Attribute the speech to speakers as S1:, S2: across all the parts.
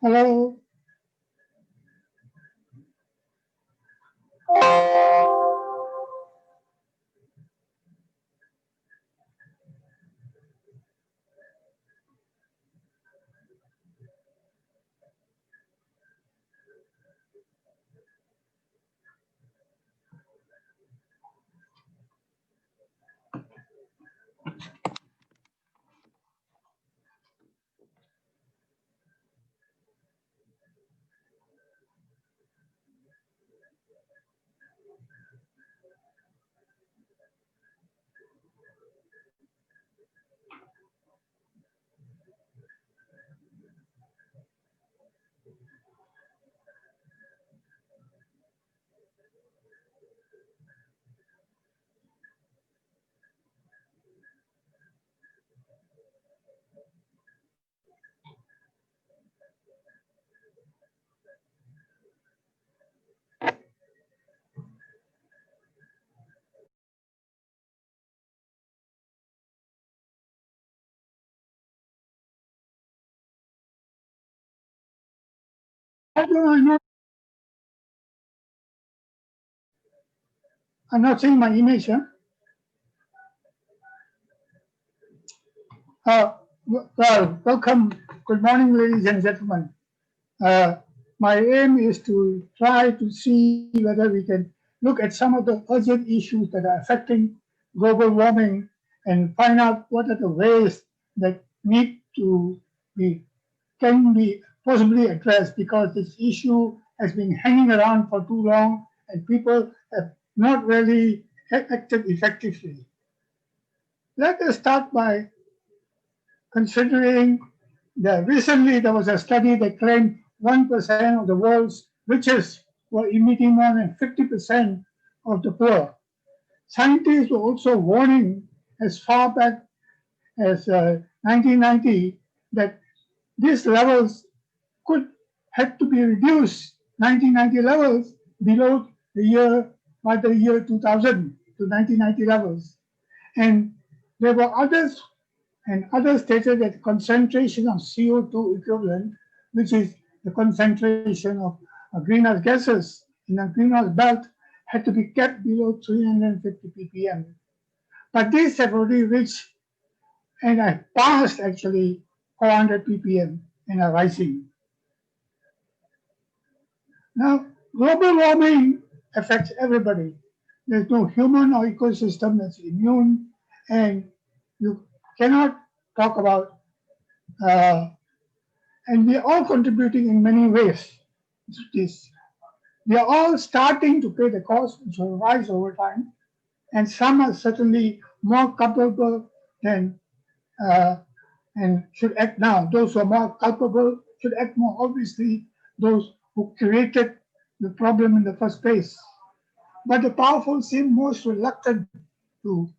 S1: Hello. How do I know? I'm not seeing my image. Huh? Well, welcome. Good morning, ladies and gentlemen. Uh, my aim is to try to see whether we can look at some of the urgent issues that are affecting global warming and find out what are the ways that need to be can be possibly addressed, because this issue has been hanging around for too long and people have not really acted effectively. Let us start by considering that recently there was a study that claimed 1% of the world's richest were emitting more than 50% of the poor. Scientists were also warning as far back as 1990 that these levels could have to be reduced, 1990 levels, below the year by the year 2000 to 1990 levels. And there were others, and others stated that the concentration of CO2 equivalent, which is the concentration of greenhouse gases in a greenhouse belt, had to be kept below 350 ppm. But these have already reached and have passed actually 400 ppm and are rising. Now, global warming affects everybody. There's no human or ecosystem that's immune, and you cannot talk about, and we are all contributing in many ways to this. We are all starting to pay the cost, which will rise over time, and some are certainly more culpable than and should act now. Those who are more culpable should act more obviously, those who created the problem in the first place. But the powerful seem most reluctant to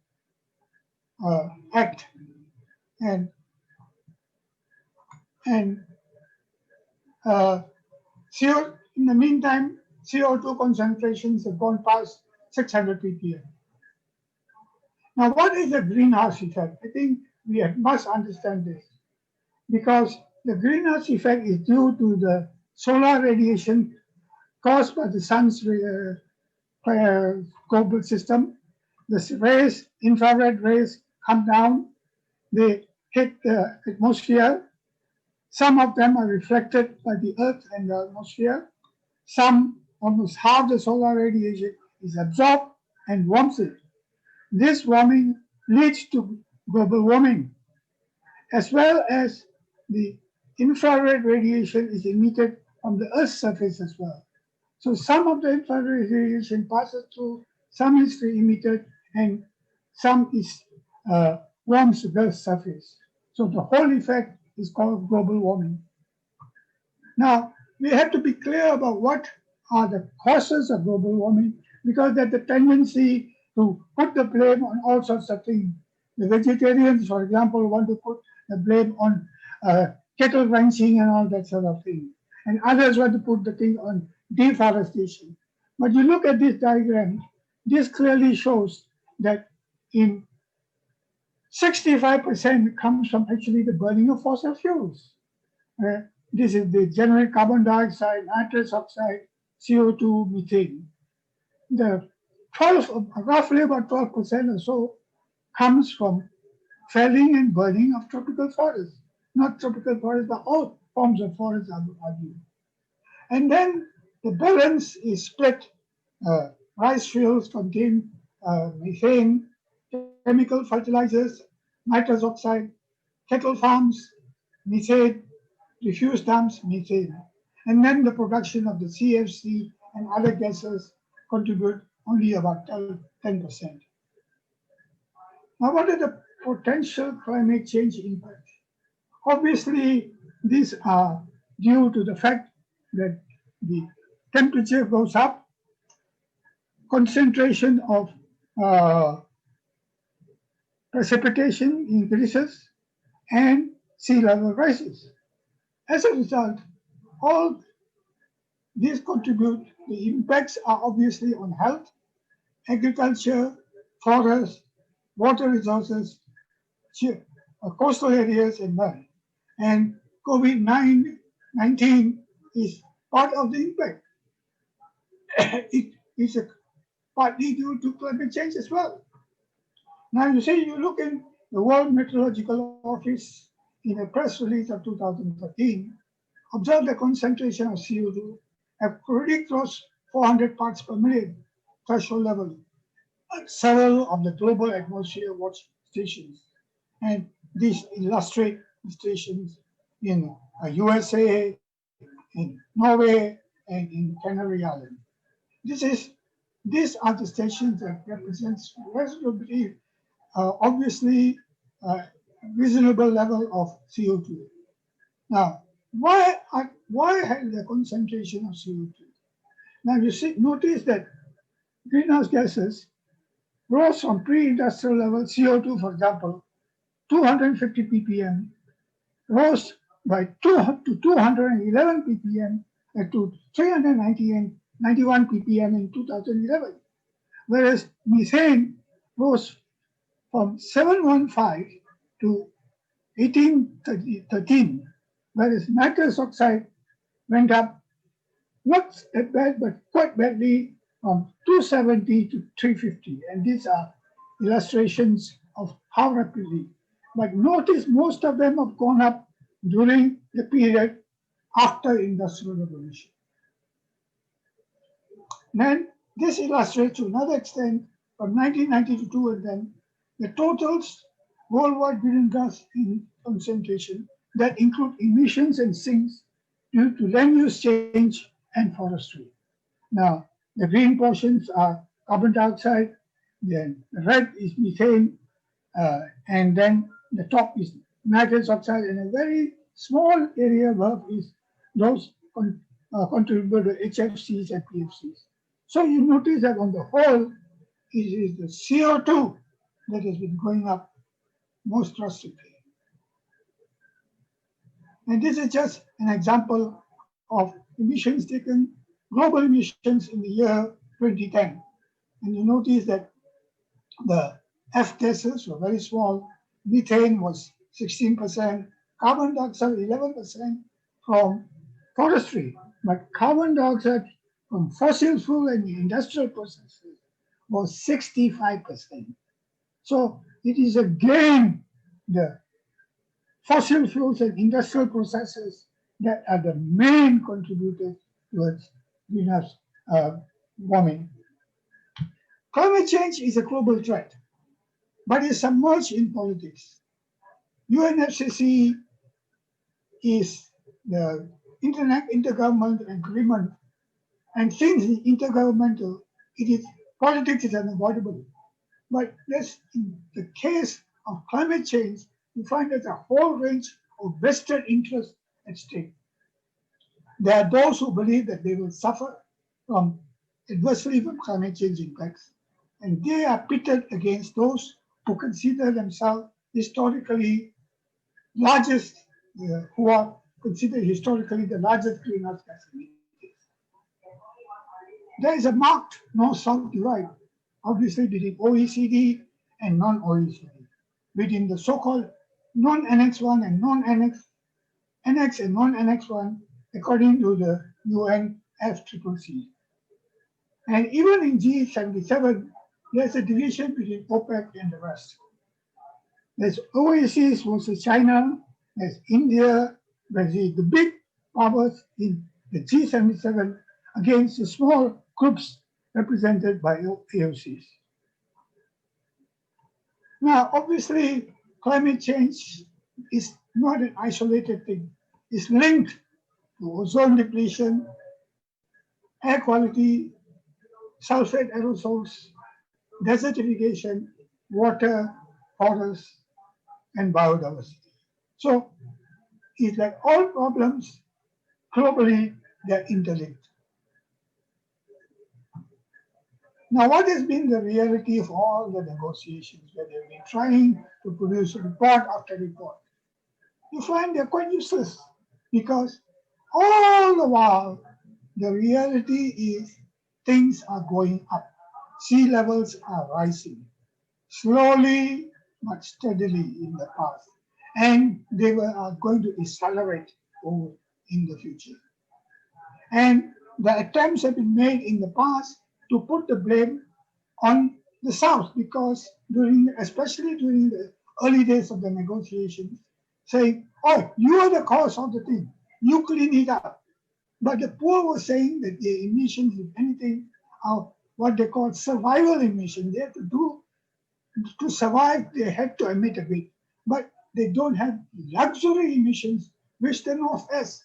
S1: act. And and in the meantime, CO2 concentrations have gone past 600 ppm. Now, what is the greenhouse effect? I think we must understand this, because the greenhouse effect is due to the solar radiation caused by the sun's global system. The rays, infrared rays, come down, they hit the atmosphere. Some of them are reflected by the Earth and the atmosphere. Some, almost half the solar radiation, is absorbed and warms it. This warming leads to global warming, as well as the infrared radiation is emitted from the Earth's surface as well. So some of the infrared radiation passes through, some is emitted, and some is warms the Earth's surface. So the whole effect is called global warming. Now, we have to be clear about what are the causes of global warming, because there's a tendency to put the blame on all sorts of things. The vegetarians, for example, want to put the blame on cattle ranching and all that sort of thing. And others want to put the thing on deforestation. But you look at this diagram, this clearly shows that in 65% comes from actually the burning of fossil fuels. This is the generate carbon dioxide, nitrous oxide, CO2, methane. The roughly about 12% or so comes from felling and burning of tropical forests. Not tropical forests, but all forms of forests are used. And then the balance is split. Rice fields contain methane, chemical fertilizers, nitrous oxide, cattle farms, methane, refuse dumps, methane. And then the production of the CFC and other gases contribute only about 10%. Now, what are the potential climate change impacts? Obviously, these are due to the fact that the temperature goes up, concentration of uh, precipitation increases, and sea level rises. As a result, all these contribute. The impacts are obviously on health, agriculture, forests, water resources, coastal areas, and land. And COVID-19 is part of the impact. It is partly due to climate change as well. Now, you look in the World Meteorological Office in a press release of 2013, observe the concentration of CO2 have already crossed 400 parts per million threshold level at several of the global atmosphere watch stations. And these illustrate the stations in USA, in Norway, and in Canary Island. This is these are the stations that represents reasonably, obviously, uh, reasonable level of CO2. Now, why has the concentration of CO2? Now notice that greenhouse gases rose from pre-industrial level CO2, for example, 250 ppm, rose by 211 ppm to 391 ppm in 2011, whereas methane rose from 715 to 1813, whereas nitrous oxide went up not that bad, but quite badly from 270 to 350. And these are illustrations of how rapidly. But notice most of them have gone up during the period after Industrial Revolution. Then this illustrates to another extent from 1992 and then the totals worldwide greenhouse gas concentration that include emissions and sinks due to land use change and forestry. Now, the green portions are carbon dioxide, then the red is methane, and then the top is nitrous oxide, and a very small area above is those contributed to HFCs and PFCs. So you notice that on the whole, it is the CO2 that has been going up most drastically. And this is just an example of emissions taken, global emissions in the year 2010. And you notice that the F gases were very small, methane was 16%, carbon dioxide 11% from forestry, but carbon dioxide from fossil fuel and industrial processes was 65%. So it is again the fossil fuels and industrial processes that are the main contributors towards greenhouse warming. Climate change is a global threat, but it's submerged in politics. UNFCCC is the intergovernmental agreement, and since it's intergovernmental, politics is unavoidable. But in the case of climate change, you find there's a whole range of vested interests at stake. There are those who believe that they will suffer adversely from climate change impacts, and they are pitted against those who consider themselves historically who are considered historically the largest greenhouse gas emitters. There is a marked north-south divide, obviously between OECD and non-OECD, between the so-called non-Annex 1 and non-Annex Annex and non-Annex 1 according to the UNFCCC. And even in G77, there's a division between OPEC and the rest. There's overseas versus China, there's India, Brazil, the big powers in the G77 against the small groups represented by AOCs. Now, obviously, climate change is not an isolated thing. It's linked to ozone depletion, air quality, sulfate aerosols, desertification, water, forests, and biodiversity. So it's like all problems globally, they're interlinked. Now, what has been the reality of all the negotiations where they've been trying to produce report after report? You find they're quite useless because all the while the reality is things are going up. Sea levels are rising slowly but steadily in the past, and they are going to accelerate in the future. And the attempts have been made in the past to put the blame on the South because especially during the early days of the negotiations, saying, oh, you are the cause of the thing, you clean it up. But the poor were saying that the emissions, if anything, are what they call survival emissions. They have to survive, they had to emit a bit. But they don't have luxury emissions, which the North has,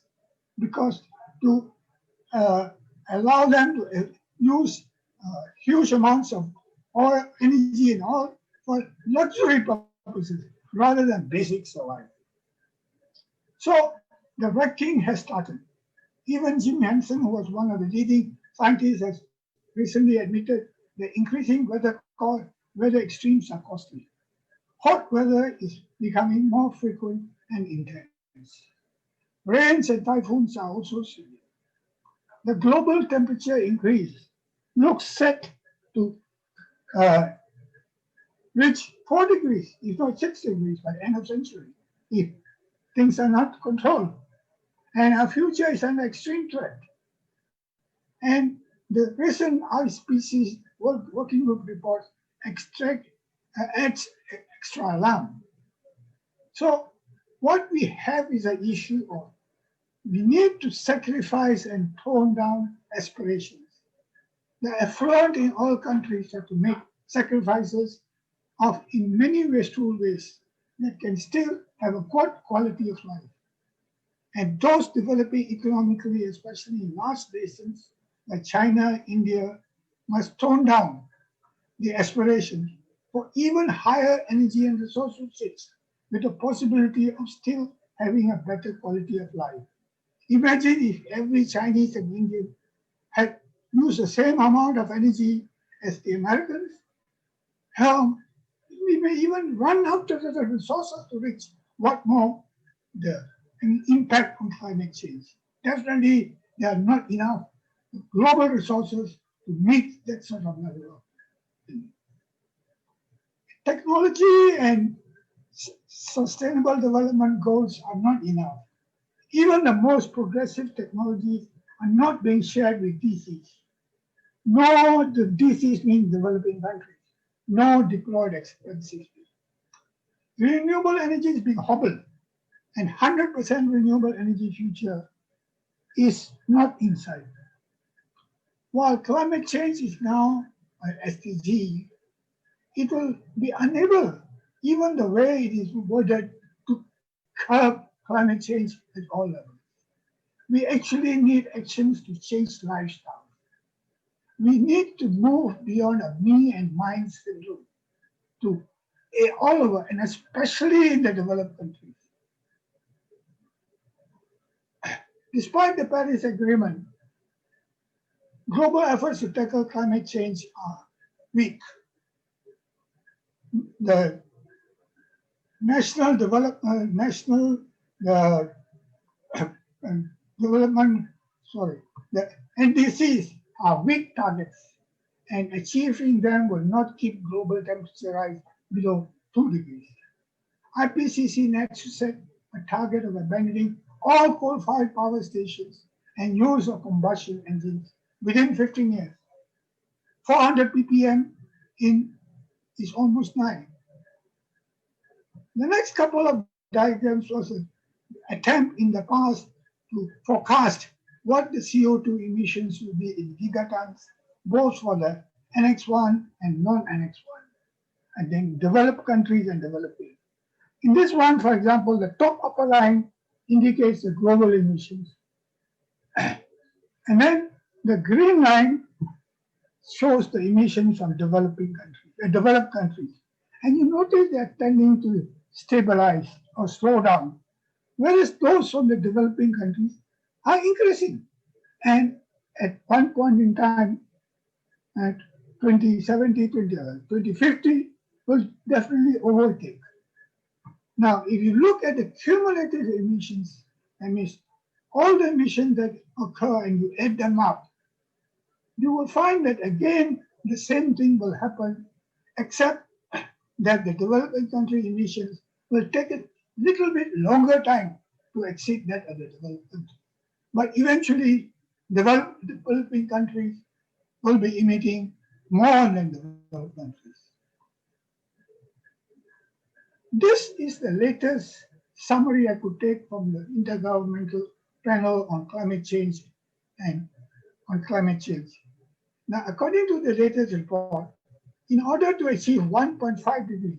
S1: because to allow them to use huge amounts of oil, energy and oil for luxury purposes rather than basic survival. So the wrecking has started. Even Jim Hansen, who was one of the leading scientists, has recently admitted that increasing weather extremes are costly. Hot weather is becoming more frequent and intense. Rains and typhoons are also severe. The global temperature increase looks set to reach 4 degrees, if not 6 degrees, by the end of the century, if things are not controlled. And our future is under extreme threat. And the recent IPCC Working Group report adds extra alarm. So what we have is an issue of we need to sacrifice and tone down aspirations. The affluent in all countries have to make sacrifices of in many wasteful ways that can still have a good quality of life. And those developing economically, especially in large nations like China, India, must tone down the aspiration for even higher energy and resource usage with the possibility of still having a better quality of life. Imagine if every Chinese and Indian had used the same amount of energy as the Americans. We may even run out of the resources to reach what more the impact on climate change. Definitely, there are not enough global resources to meet that sort of level of thing. Technology and sustainable development goals are not enough. Even the most progressive technologies are not being shared with DCs. No, the DCs mean developing countries. No deployed expenses. Renewable energy is being hobbled, and 100% renewable energy future is not in sight. While climate change is now an SDG, it will be unable, even the way it is worded, to curb climate change at all levels. We actually need actions to change lifestyle. We need to move beyond a me and mine syndrome to all over, and especially in the developed countries. Despite the Paris Agreement, global efforts to tackle climate change are weak. The the NDCs are weak targets, and achieving them will not keep global temperature rise below 2 degrees. IPCC next set a target of abandoning all coal-fired power stations and use of combustion engines within 15 years. 400 ppm in is almost 9. The next couple of diagrams was an attempt in the past to forecast what the CO2 emissions will be in gigatons, both for the Annex 1 and non-Annex 1, and then developed countries and developing. In this one, for example, the top upper line indicates the global emissions. And then the green line shows the emissions from developed countries. And you notice they're tending to stabilize or slow down, whereas those from the developing countries are increasing. And at one point in time, at 2070, 2050, will definitely overtake. Now, if you look at the cumulative emissions, that means all the emissions that occur and you add them up, you will find that again, the same thing will happen, except that the developing country emissions will take a little bit longer time to exceed that of the developed country. But eventually, developing countries will be emitting more than developed countries. This is the latest summary I could take from the Intergovernmental Panel on Climate Change and on climate change. Now, according to the latest report, in order to achieve 1.5 degrees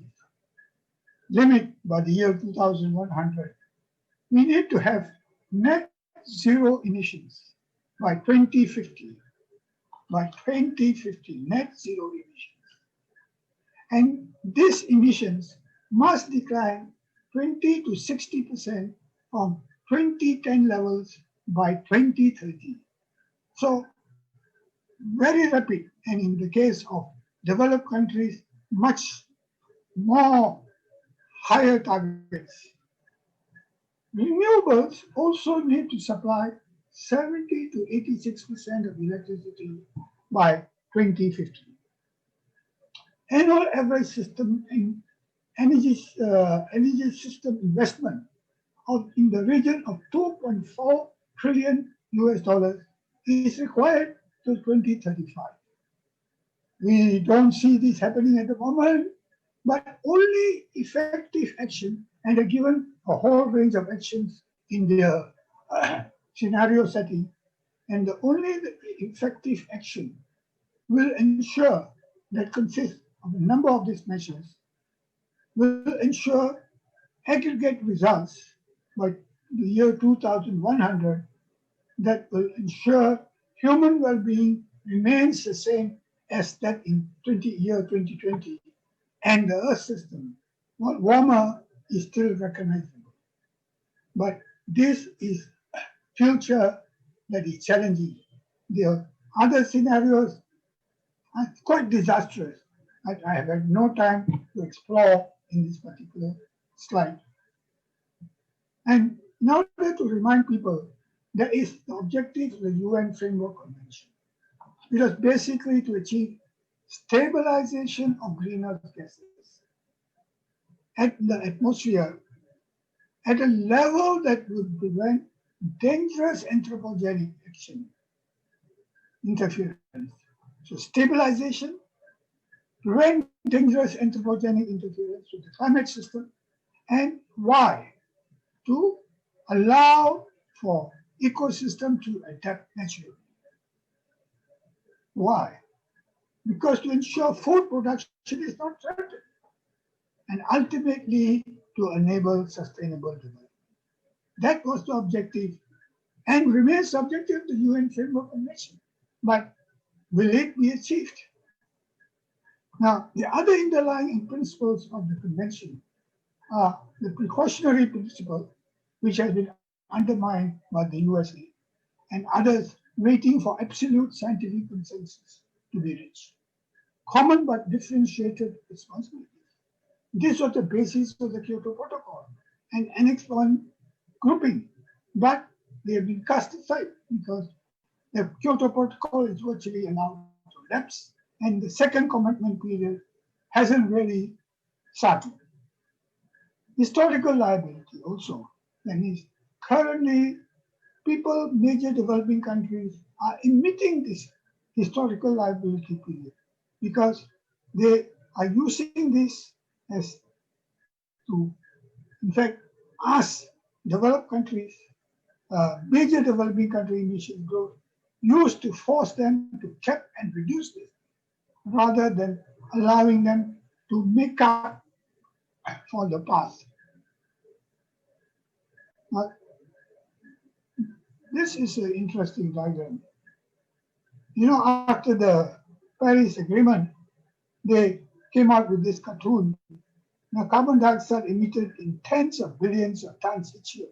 S1: limit by the year 2100, we need to have net zero emissions by 2050. By 2050, net zero emissions. And these emissions must decline 20 to 60% from 2010 levels by 2030. So, very rapid, and in the case of developed countries, much more higher targets. Renewables also need to supply 70 to 86% of electricity by 2050. Annual average system in energy system investment in the region of 2.4 trillion US dollars is required till 2035. We don't see this happening at the moment, but only effective action, and are given a whole range of actions in their scenario setting, and only the effective action will ensure that consists of a number of these measures will ensure aggregate results by the year 2100 that will ensure human well-being remains the same as that in year 2020, and the Earth system, while warmer, is still recognizable. But this is a future that is challenging. The other scenarios are quite disastrous, that I have had no time to explore in this particular slide. And in order to remind people, there is the objective of the UN Framework Convention. It was basically to achieve stabilization of greenhouse gases at the atmosphere at a level that would prevent dangerous anthropogenic action, interference. So stabilization, prevent dangerous anthropogenic interference with the climate system, and why? To allow for ecosystem to adapt naturally. Why? Because to ensure food production is not threatened, and ultimately to enable sustainable development. That was the objective and remains the objective of the UN Framework Convention. But will it be achieved? Now, the other underlying principles of the convention are the precautionary principle, which has been undermined by the USA and others waiting for absolute scientific consensus to be reached. Common but differentiated responsibilities. This was the basis of the Kyoto Protocol and Annex 1 grouping, but they have been cast aside because the Kyoto Protocol is virtually allowed to lapse, and the second commitment period hasn't really started. Historical liability also, that means currently people, major developing countries are emitting this historical liability period because they are using this as to, in fact, ask developed countries, major developing country emission growth, used to force them to cap and reduce this rather than allowing them to make up for the past. Now, this is an interesting diagram. You know, after the Paris Agreement, they came out with this cartoon. Now, carbon dioxide emitted in tens of billions of tons each year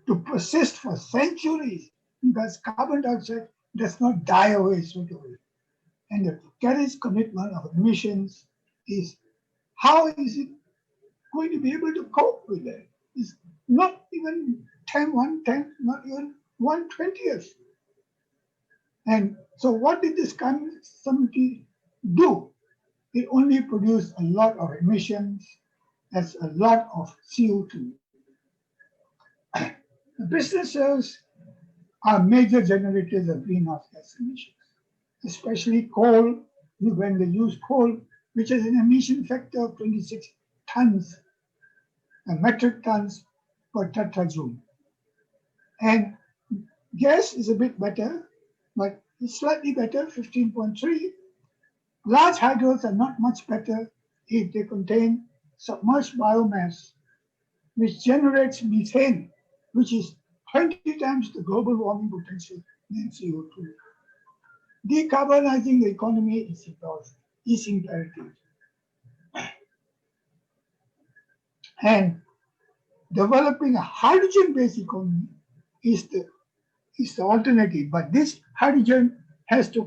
S1: to persist for centuries because carbon dioxide does not die away straight away. And the Paris commitment of emissions is how is it going to be able to cope with that? It's not even 1/10, not even 1/20th. And so what did this committee do? It only produced a lot of emissions, that's a lot of CO2. Businesses are major generators of greenhouse gas emissions, especially coal, when they use coal, which has an emission factor of 26 tons, metric tons per tetrajoule. And gas is a bit better, but it's slightly better, 15.3. Large hydros are not much better if they contain submerged biomass, which generates methane, which is 20 times the global warming potential in CO2. Decarbonizing the economy is imperative. And developing a hydrogen-based economy is the alternative, but this hydrogen has to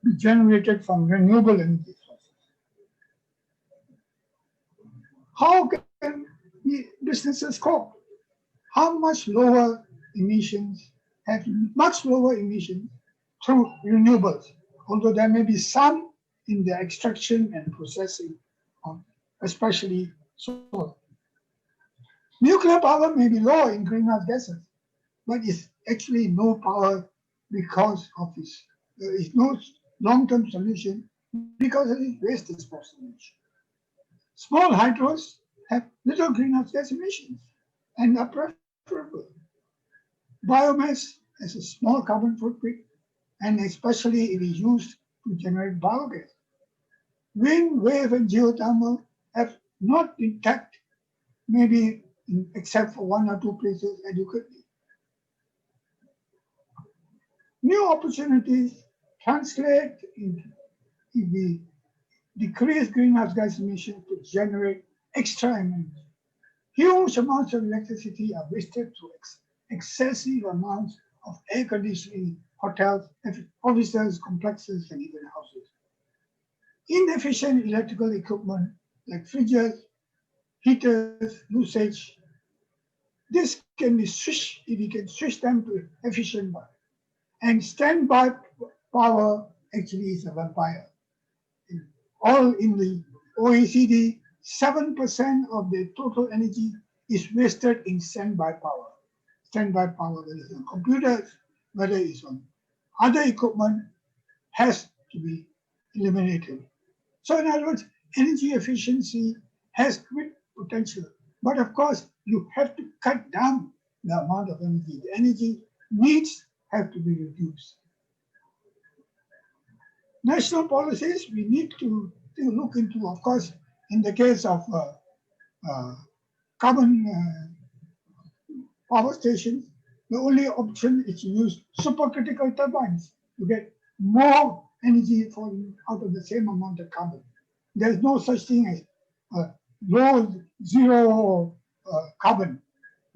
S1: be generated from renewable energy sources. How can businesses cope? How much lower emissions, have much lower emissions through renewables, although there may be some in the extraction and processing of especially solar. Nuclear power may be low in greenhouse gases, but it's actually no power because of its, it's no long-term solution because of its waste disposal. Small hydros have little greenhouse gas emissions and are preferable. Biomass has a small carbon footprint, and especially if it's used to generate biogas. Wind, wave, and geothermal have not been tapped, maybe except for one or two places adequately. New opportunities translate into if we decrease greenhouse gas emissions to generate extra energy. Huge amounts of electricity are wasted through excessive amounts of air conditioning, hotels, offices, complexes, and even houses. Inefficient electrical equipment like fridges, heaters, usage. This can be switched if we can switch them to efficient one. And standby power actually is a vampire. All in the OECD, 7% of the total energy is wasted in standby power. Standby power, whether it's on computers, whether it's on other equipment, has to be eliminated. So in other words, energy efficiency has great potential. But of course, you have to cut down the amount of energy. The energy needs have to be reduced. National policies we need to look into, of course, in the case of carbon power stations, the only option is to use supercritical turbines to get more energy out of the same amount of carbon. There's no such thing as low zero carbon.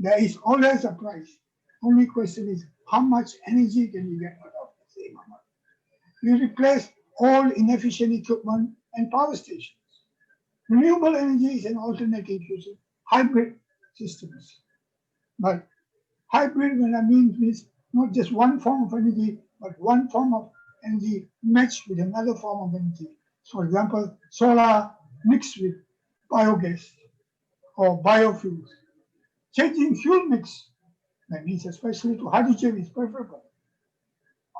S1: There is always a price. Only question is how much energy can you get out of the same amount. You replace all inefficient equipment and power stations. Renewable energy is an alternative using hybrid systems. But hybrid, when I mean, means not just one form of energy, but one form of energy matched with another form of energy. So, for example, solar mixed with biogas or biofuels. Changing fuel mix That means especially to hydrogen is preferable.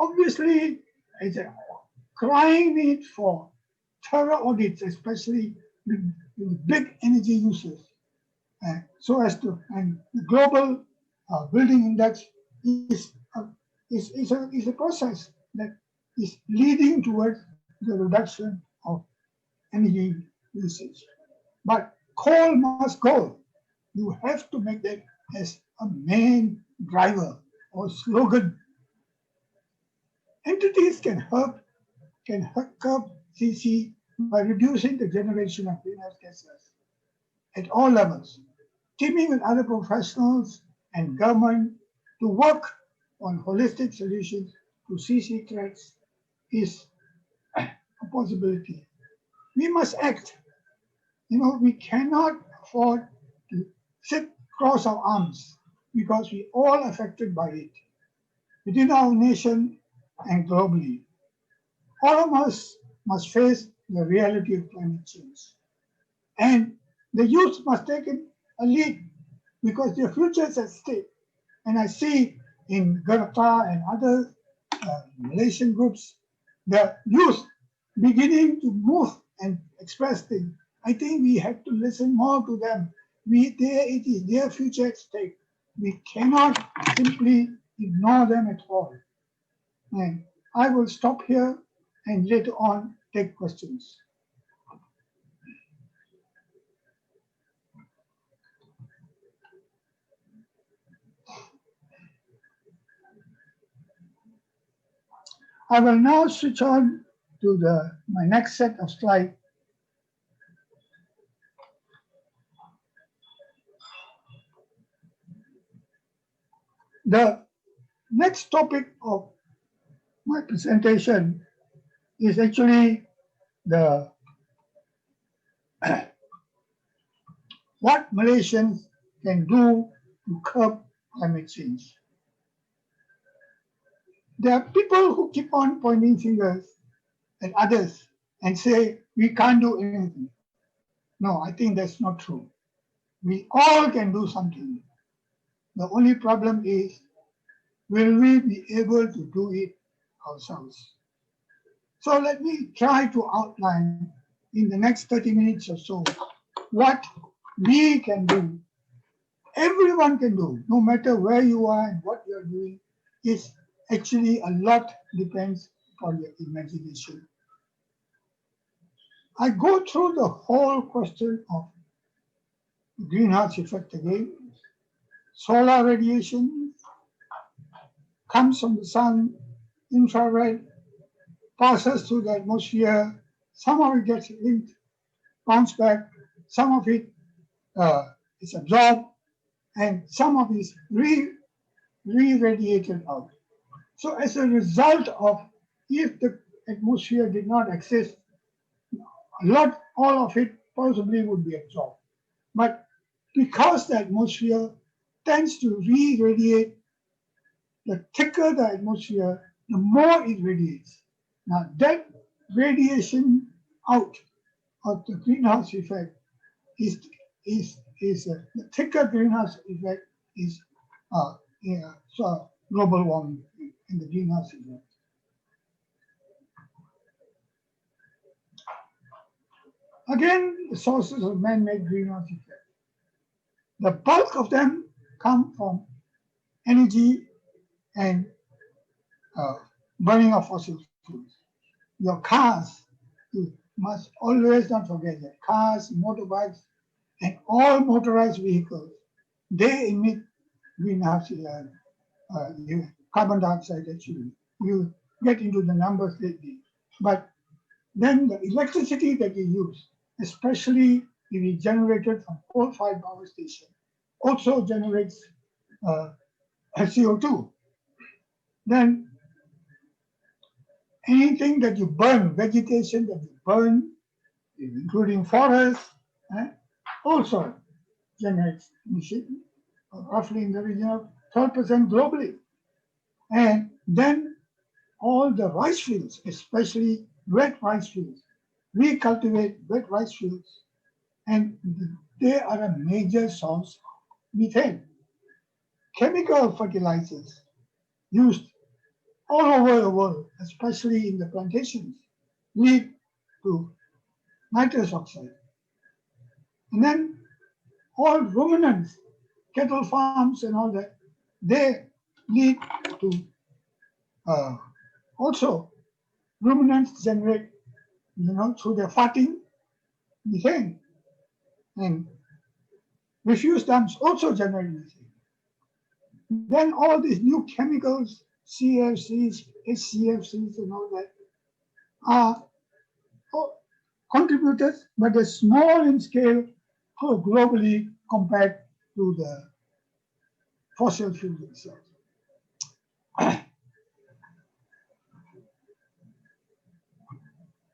S1: Obviously, it's a crying need for thorough audits, especially with big energy users. So as to, and the global building index is a process that is leading towards the reduction of energy usage. But coal must go. You have to make that as a main driver or slogan. Entities can curb CC by reducing the generation of greenhouse gases at all levels, teaming with other professionals and government to work on holistic solutions to CC threats is a possibility. We must act. We cannot afford to sit cross our arms because we all affected by it within our nation and globally. All of us must face the reality of climate change. And the youth must take a lead because their future is at stake. And I see in Gurkha and other Malaysian groups, the youth beginning to move and express things. I think we have to listen more to them. It is their future at stake. We cannot simply ignore them at all. And I will stop here and later on take questions. I will now switch on to my next set of slides. The next topic of my presentation is actually the what Malaysians can do to curb climate change. There are people who keep on pointing fingers at others and say, we can't do anything. No, I think that's not true. We all can do something. The only problem is, will we be able to do it ourselves? So let me try to outline in the next 30 minutes or so what we can do. Everyone can do, no matter where you are and what you're doing. It's actually a lot depends on your imagination. I go through the whole question of greenhouse effect again. Solar radiation comes from the sun, infrared, passes through the atmosphere. Some of it gets linked, bounce back. Some of it is absorbed, and some of it is re-radiated out. So as a result of, if the atmosphere did not exist, all of it possibly would be absorbed. But because the atmosphere tends to re-radiate, the thicker the atmosphere, the more it radiates. Now that radiation out of the greenhouse effect is the thicker greenhouse effect is so global warming in the greenhouse effect. Again, the sources of man-made greenhouse effect. The bulk of them come from energy and burning of fossil fuels. Your cars, you must always not forget that cars, motorbikes, and all motorized vehicles, they emit greenhouse carbon dioxide actually. You get into the numbers lately. But then the electricity that you use, especially if it's generated from coal-fired power station, also generates CO2. Then anything that you burn, vegetation that you burn, including forests, also generates emission, roughly in the region of 12% globally. And then all the rice fields, especially wet rice fields, we cultivate wet rice fields, and they are a major source of methane. chemical fertilizers used all over the world, especially in the plantations, lead to nitrous oxide. And then all ruminants, cattle farms and all that, they lead to also ruminants generate, through their farting, methane. And refuse dumps also generate methane. Then all these new chemicals, CFCs, HCFCs and all that, are contributors, but they're small in scale globally compared to the fossil fuels themselves.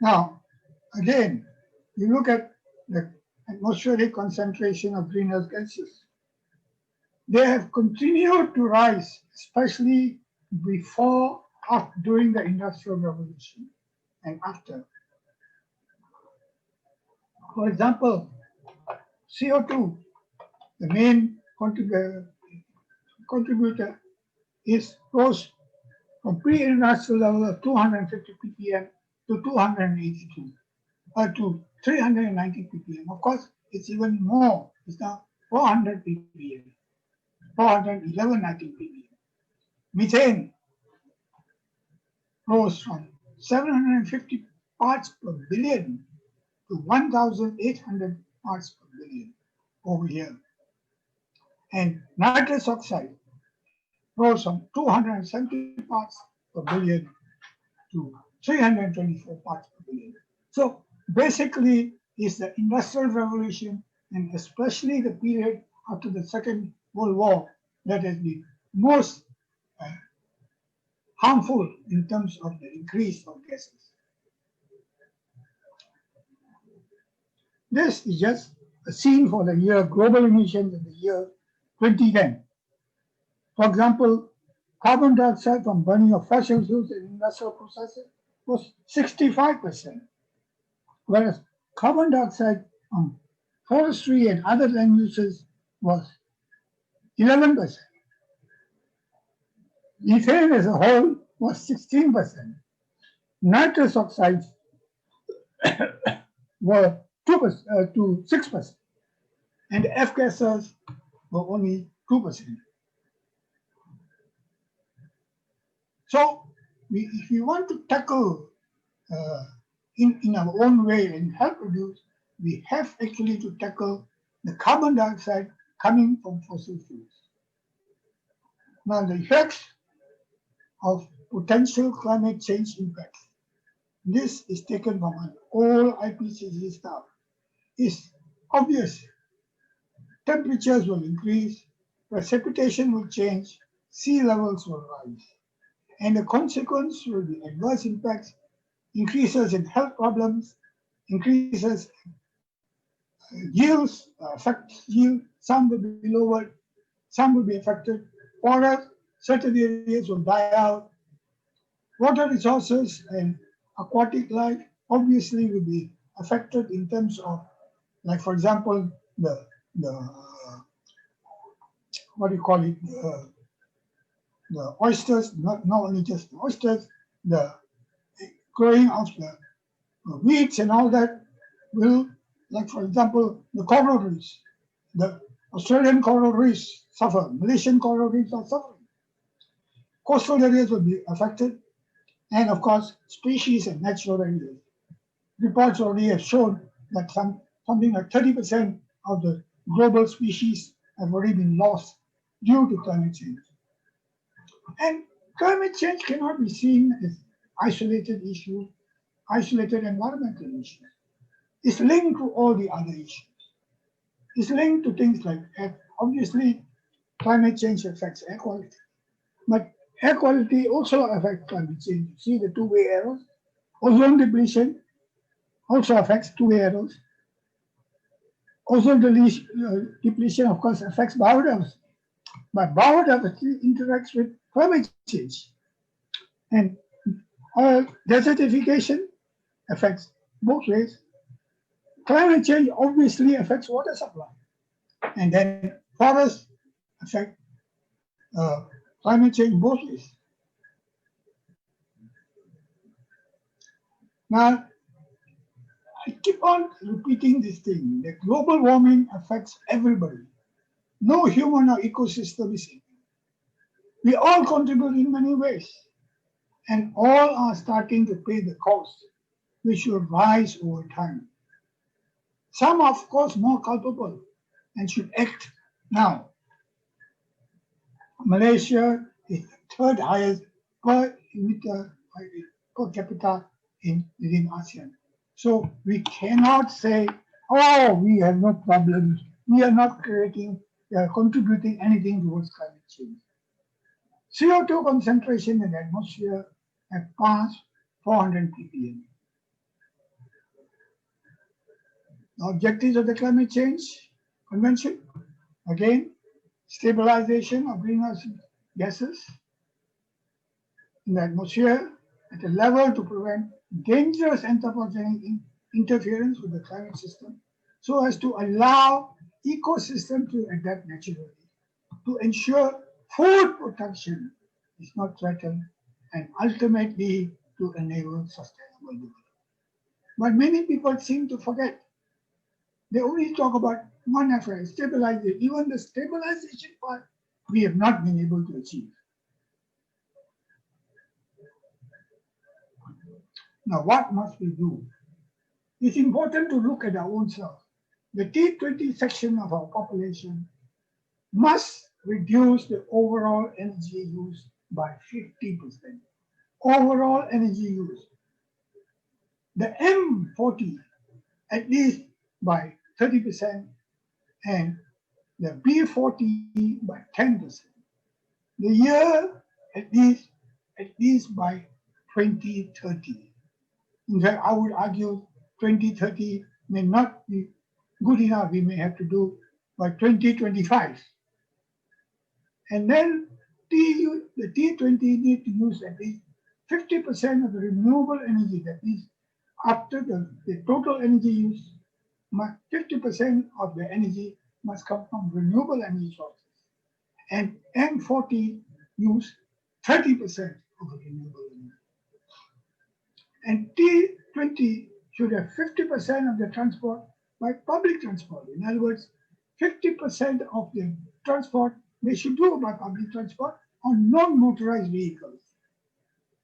S1: Now, again, you look at the atmospheric concentration of greenhouse gases. They have continued to rise, especially before, during the Industrial Revolution and after. For example, CO2, the main contributor, is rose from pre-industrial level of 250 ppm to 282, to 390 ppm. Of course, it's even more. It's now 400 ppm, 411 ppm. Methane rose from 750 parts per billion to 1,800 parts per billion over here. And nitrous oxide rose from 270 parts per billion to 324 parts per billion. So basically, it's the Industrial Revolution and especially the period after the Second World War that has been most harmful in terms of the increase of gases. This is just a scene for the year global emissions in the year 2010. For example, carbon dioxide from burning of fossil fuels in industrial processes was 65%, whereas carbon dioxide from forestry and other land uses was 11%. Methane as a whole was 16%. Nitrous oxides were 2% to 6%, and F gases were only 2%. So, if we want to tackle in our own way and help reduce, we have actually to tackle the carbon dioxide coming from fossil fuels. Now, the effects of potential climate change impacts. This is taken from an old IPCC stuff. It's obvious. Temperatures will increase, precipitation will change, sea levels will rise. And the consequence will be adverse impacts, increases in health problems, increases in yields, affect yield, some will be lowered, some will be affected, forests, certain areas will die out. Water resources and aquatic life obviously will be affected in terms of, like for example, the what do you call it, the oysters, not only just the oysters, the growing of the weeds and all that will, like for example, the coral reefs, the Australian coral reefs suffer, Malaysian coral reefs are suffering. Coastal areas will be affected, and of course, species and natural areas. Reports already have shown that something like 30% of the global species have already been lost due to climate change. And climate change cannot be seen as isolated issue, isolated environmental issues. It's linked to all the other issues. It's linked to things like, obviously, climate change affects air quality. But air quality also affects climate change. You see the two-way arrows? Ozone depletion also affects two-way arrows. Ozone depletion, of course, affects biodiversity. But biodiversity interacts with climate change. And desertification affects both ways. Climate change obviously affects water supply. And then forests affect climate change both ways. Now, I keep on repeating this thing, that global warming affects everybody. No human or ecosystem is immune. We all contribute in many ways, and all are starting to pay the cost, which will rise over time. Some are, of course, more culpable and should act now. Malaysia is the third highest per emitter per capita within ASEAN. So we cannot say, oh, we have no problems. We are not contributing anything towards climate change. CO2 concentration in the atmosphere have passed 400 ppm. The objectives of the climate change convention, again, stabilization of greenhouse gases in the atmosphere at a level to prevent dangerous anthropogenic interference with the climate system, so as to allow ecosystem to adapt naturally, to ensure food production is not threatened, and ultimately to enable sustainable development. But many people seem to forget. They only talk about one effort, stabilization. Even the stabilization part, we have not been able to achieve. Now, what must we do? It's important to look at our own self. The T20 section of our population must reduce the overall energy use by 50%. Overall energy use. The M40 at least by 30% and the B40 by 10%. The year at least by 2030. In fact, I would argue 2030 may not be good enough. We may have to do by 2025. And then the T20 need to use at least 50% of the renewable energy. That means after the total energy use, 50% of the energy must come from renewable energy sources. And M40 use 30% of the renewable energy. And T20 should have 50% of the transport by public transport. In other words, 50% of the transport they should do by public transport on non-motorized vehicles.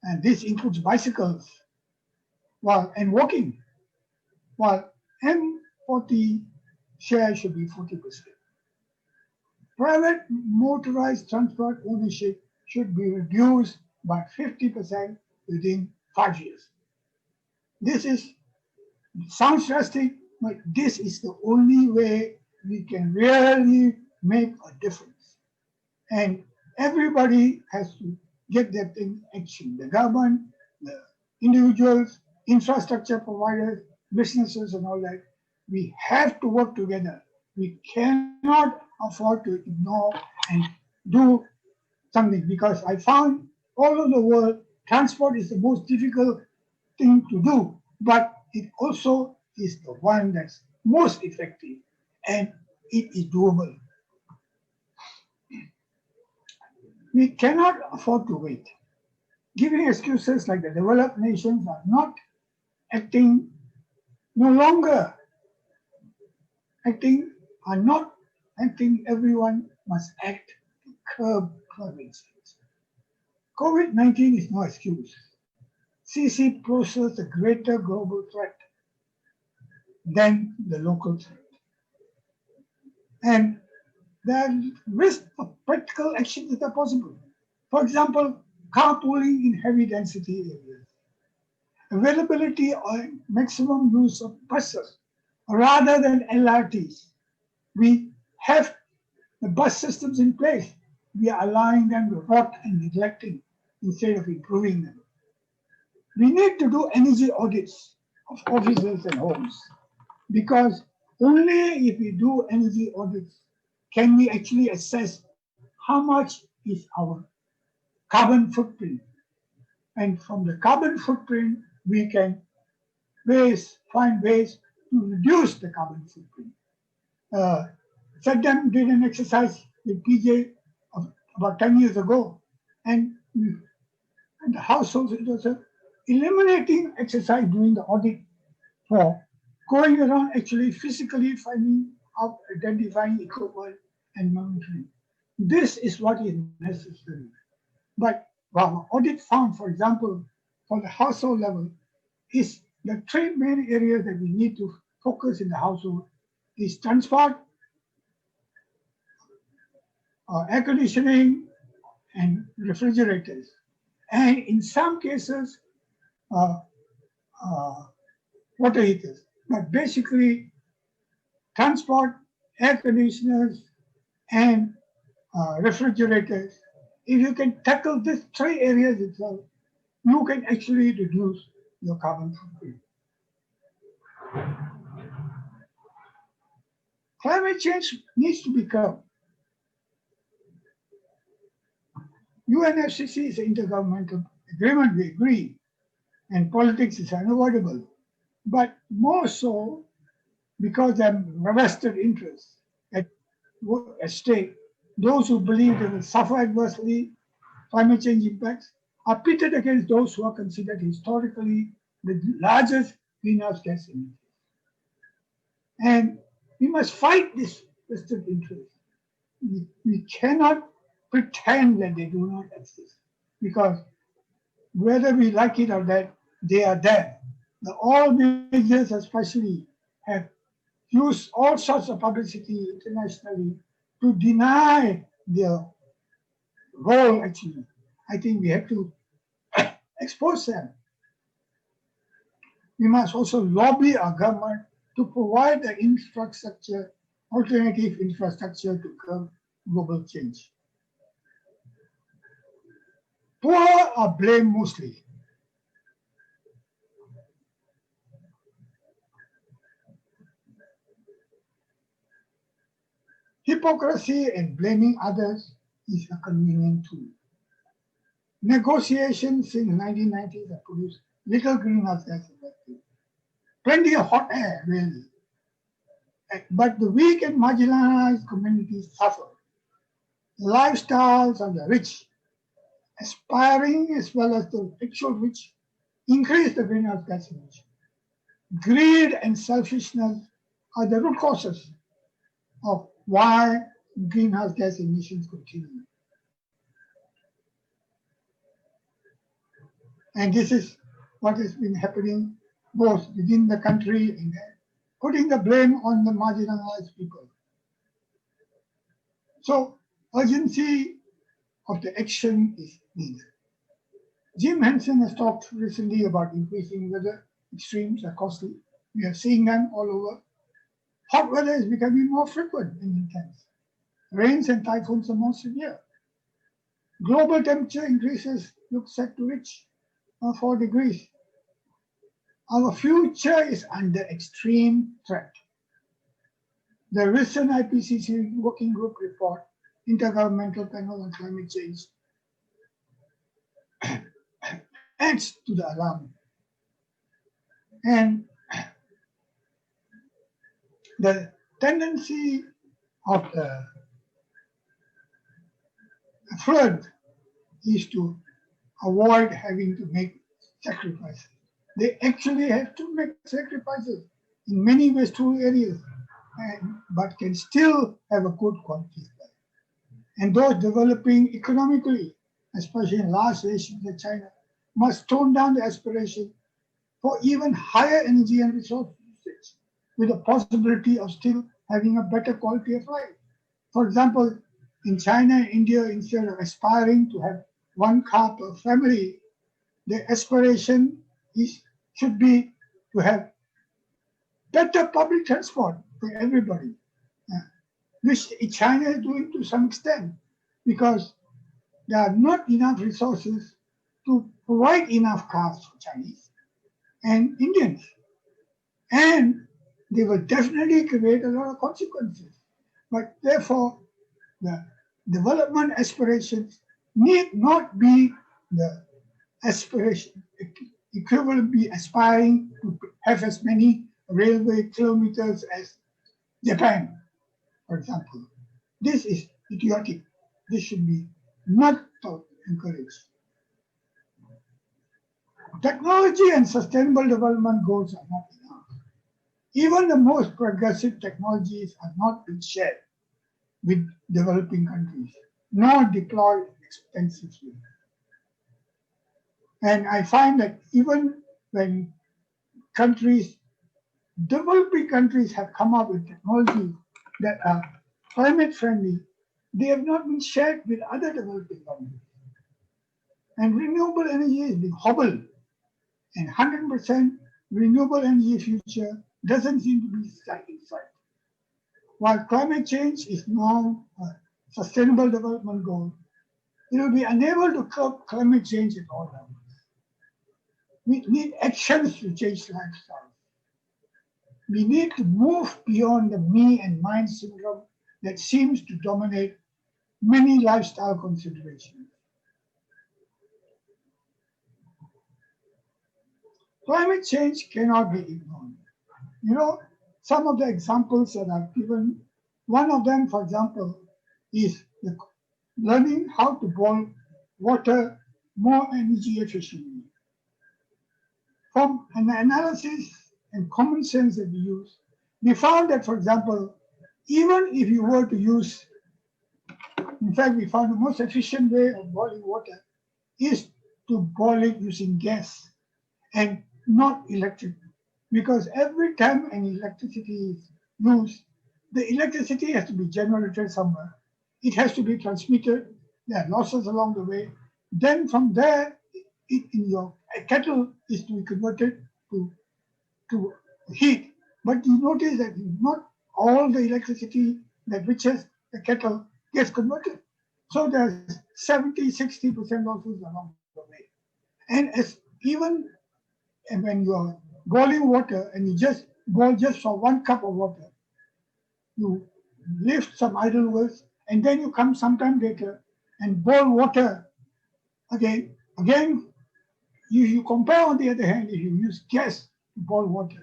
S1: And this includes bicycles and walking, while M40 share should be 40%. Private motorized transport ownership should be reduced by 50% within 5 years. This sounds drastic, but this is the only way we can really make a difference. And everybody has to get that thing action. The government, the individuals, infrastructure providers, businesses and all that. We have to work together. We cannot afford to ignore and do something, because I found all over the world, transport is the most difficult thing to do, but it also is the one that's most effective and it is doable. We cannot afford to wait. Giving excuses like the developed nations are not acting, no longer acting, are not acting, everyone must act to curb climate change. COVID-19 is no excuse. CC poses a greater global threat than the local threat. And there are risks of practical actions that are possible. For example, carpooling in heavy density areas. Availability or maximum use of buses rather than LRTs. We have the bus systems in place. We are allowing them to rot and neglecting instead of improving them. We need to do energy audits of offices and homes, because only if we do energy audits can we actually assess how much is our carbon footprint. And from the carbon footprint, we can find ways to reduce the carbon footprint. Saddam did an exercise with PJ about 10 years ago. And the households, it was a eliminating exercise during the audit for going around actually physically finding out, identifying equipment and monitoring. This is what is necessary. But our audit found, for example, for the household level, is the three main areas that we need to focus in the household is transport, air conditioning, and refrigerators. And in some cases, uh, uh, water heaters. But basically, transport, air conditioners, and refrigerators. If you can tackle these three areas itself, you can actually reduce your carbon footprint. Climate change needs to become. UNFCCC is an intergovernmental agreement, we agree, and politics is unavoidable. But more so because there are vested interests at stake. Those who believe they will suffer adversely climate change impacts are pitted against those who are considered historically the largest greenhouse gas emitters. And we must fight this vested interest. We cannot pretend that they do not exist, because whether we like it or not, they are there. The oil majors especially have used all sorts of publicity internationally to deny their role actually. I think we have to expose them. We must also lobby our government to provide the infrastructure, alternative infrastructure to curb global change. Poor are blamed mostly. Hypocrisy and blaming others is a convenient tool. Negotiations since 1990s have produced little greenhouse gas effect. Plenty of hot air, really. But the weak and marginalized communities suffer. Lifestyles of the rich, aspiring as well as the actual rich, increase the greenhouse gas emission. Greed and selfishness are the root causes of why greenhouse gas emissions continue. And this is what has been happening both within the country and putting the blame on the marginalized people. So urgency of the action is needed. Jim Henson has talked recently about increasing weather extremes are costly. We are seeing them all over. Hot weather is becoming more frequent and intense. Rains and typhoons are more severe. Global temperature increases look set to reach 4 degrees. Our future is under extreme threat. The recent IPCC Working Group report, Intergovernmental Panel on Climate Change, adds to the alarm. And the tendency of the flood is to avoid having to make sacrifices. They actually have to make sacrifices in many West areas, but can still have a good quality of life. And those developing economically, especially in large nations like China, must tone down the aspiration for even higher energy and resource usage, with the possibility of still having a better quality of life. For example, in China and India, instead of aspiring to have one car per family, the aspiration should be to have better public transport for everybody, which China is doing to some extent, because there are not enough resources to provide enough cars for Chinese and Indians. And they will definitely create a lot of consequences. But therefore, the development aspirations need not be the aspiration equivalent be aspiring to have as many railway kilometers as Japan, for example. This is idiotic. This should be not encouraged. Technology and sustainable development goals are not enough. Even the most progressive technologies are not being shared with developing countries, nor deployed extensively. And I find that even when countries, developing countries have come up with technologies that are climate friendly, they have not been shared with other developing countries. And renewable energy is being hobbled, and 100% renewable energy future doesn't seem to be in sight. While climate change is now a sustainable development goal, it will be unable to curb climate change at all levels. We need actions to change lifestyles. We need to move beyond the me and mine syndrome that seems to dominate many lifestyle considerations. Climate change cannot be ignored. You know, some of the examples that I've given, one of them, for example, is learning how to boil water more energy efficiently. From an analysis and common sense that we use, we found that, for example, even if you were to use, in fact, we found the most efficient way of boiling water is to boil it using gas and not electric. Because every time an electricity is used, the electricity has to be generated somewhere. It has to be transmitted. There are losses along the way. Then from there, in your kettle is to be converted to heat. But you notice that not all the electricity that reaches the kettle gets converted. So there's 70-60% losses along the way. And as even when you're boiling water and you just boil just for 1 cup of water, you lift some idle wells and then you come sometime later and boil water again. Again, you compare on the other hand, if you use gas to boil water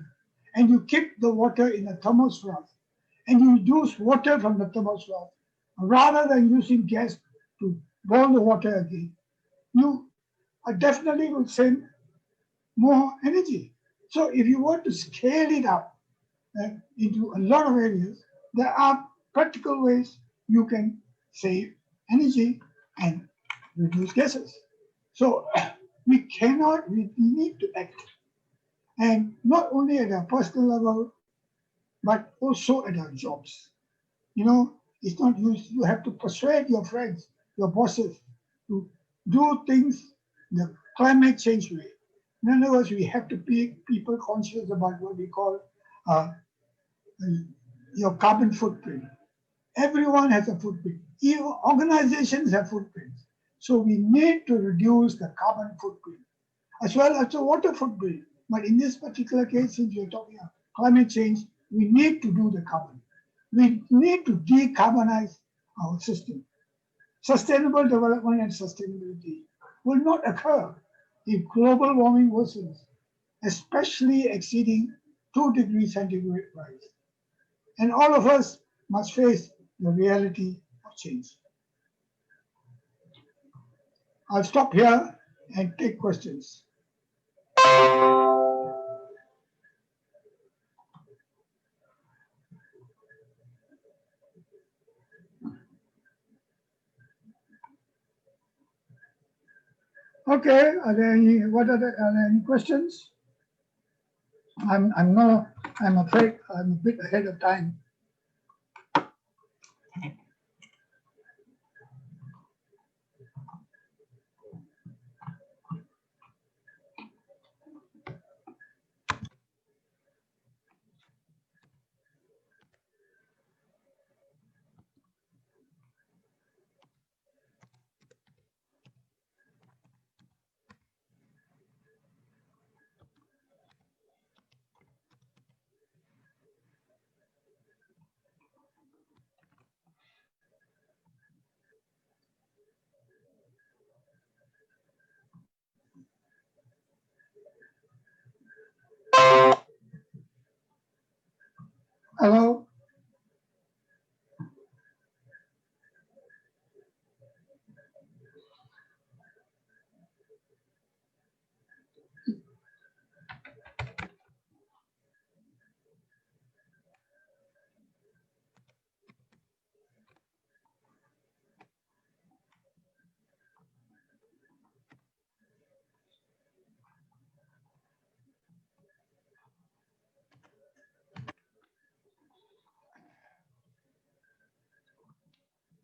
S1: and you keep the water in a thermos flask and you use water from the thermos flask rather than using gas to boil the water again, you definitely will save more energy. So if you want to scale it up into a lot of areas, there are practical ways you can save energy and reduce gases. So we need to act. And not only at a personal level, but also at our jobs. You know, it's not you have to persuade your friends, your bosses to do things the climate change way. In other words, we have to be people conscious about what we call uh, your carbon footprint. Everyone has a footprint. Even organizations have footprints. So we need to reduce the carbon footprint as well as the water footprint. But in this particular case, since we're talking about climate change, we need to do the carbon. We need to decarbonize our system. Sustainable development and sustainability will not occur if global warming worsens, especially exceeding 2 degrees centigrade rise. And all of us must face the reality of change. I'll stop here and take questions. Okay, are there any questions? I'm afraid I'm a bit ahead of time.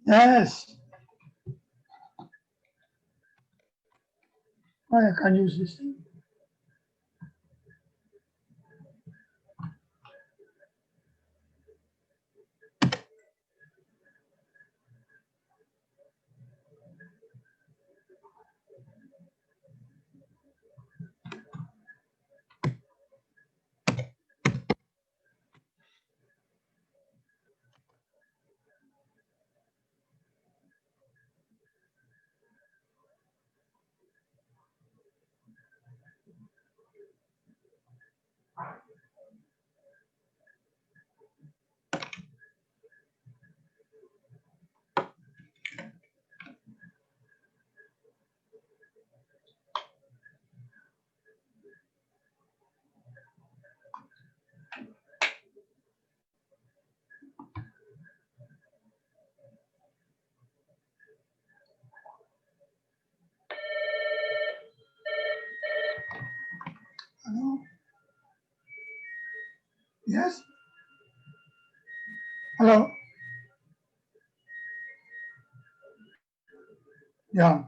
S1: Yes. Why I can't use this thing? Hello? Yes? Hello? Yeah.